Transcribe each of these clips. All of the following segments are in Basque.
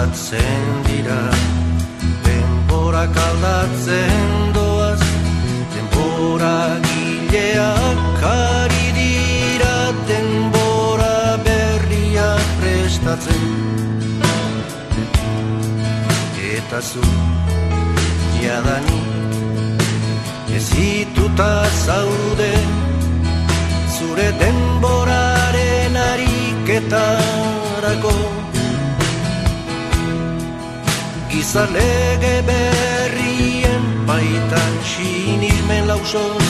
aldatzen dira, denborak aldatzen doaz, denbora gileak ari dira, denbora berria prestatzen. Eta zu, jadanik, ezituta zaude, zure denboraren ariketarako. Giza lege berrien baitan sinismen lausoz,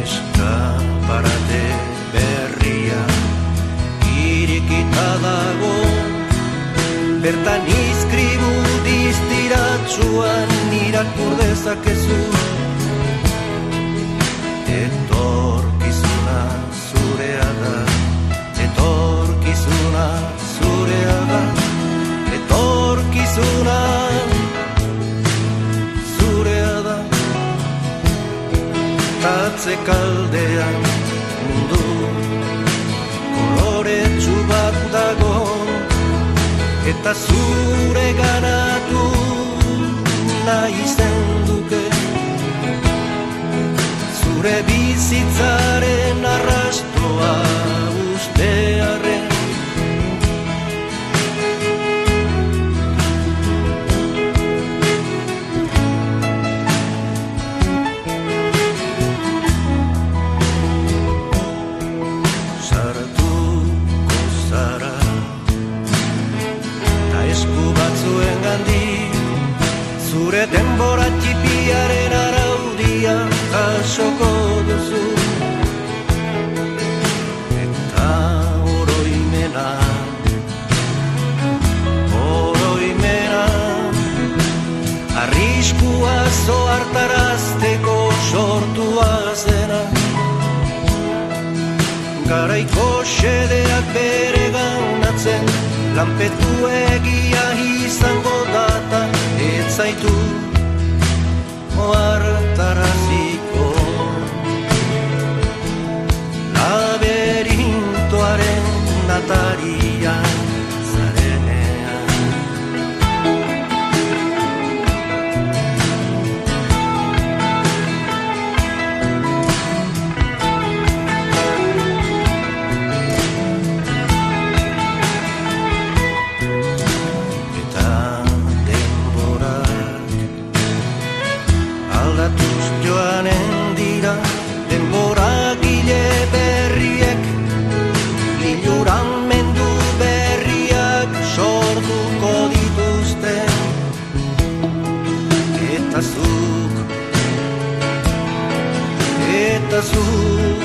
eskaparate berria irikita dago, bertan izkribu distiratsuan irakur dezakezu. Etorkizuna zurea da, etorkizuna zurea da, etorkizuna zurea da. Tatzekaldean mundu koloretsu bat dago, eta zure ganatu nahi zenduke, zure bizitzaren arrastoa ustearren. Sartuko zara batzuen gandik, zure denbora txipiaren araudia jasoko duzu. Eta oroimena, arriskua zoartarazteko sortua zena. Garaiko xedeak bere ganatzen, lanpetu egia izango data, ez zaitu ohartaraziko. Laberintoaren atarian zarenean. Aldatuz joanen dira, denbora gile berriek, liluramendu berriak sortuko dituzte. Eta zuk,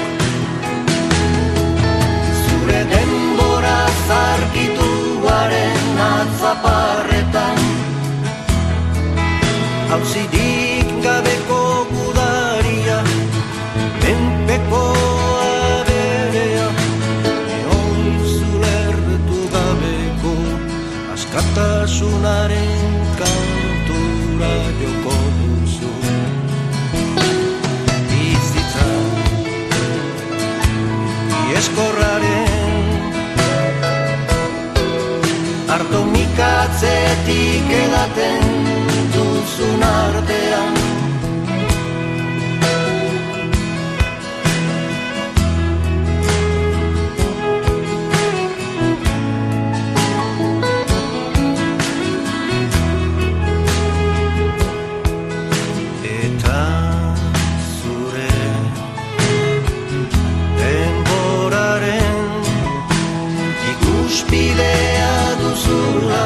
zure denbora zarkituaren atzaparretan, hauzidik gabeko gudaria, menpeko aberea, eoizulertu gabeko askatasunaren kantura joko duzu. Bizitza ieskorraren ardo mikatzetik edaten duzun artean. Eta zure denboraren ikuspidea duzula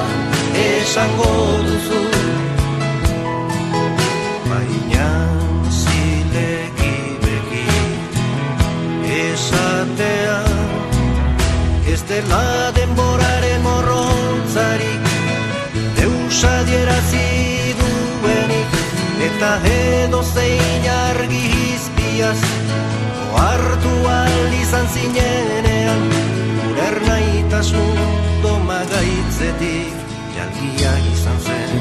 esango duzu. Baina zilegi begi esatea, ez dela denboraren morrontzarik, deus adierazi duenik, eta edozein argi izpiaz ohartu ahal izan zinenean, gure ernaitasun domagaitzetik jalgia izan zen.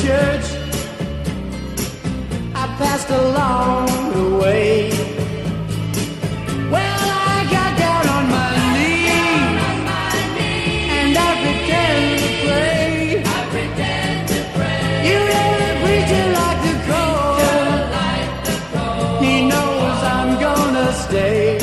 Church I passed along the way. Well, I got down on my knees and I pretend to pray. You know the preacher like the cold. He knows I'm gonna stay.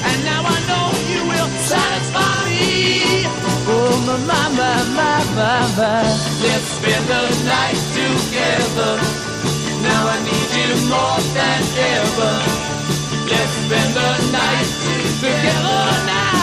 And now Let's spend the night together. Now I need you more than ever. Let's spend the night together now.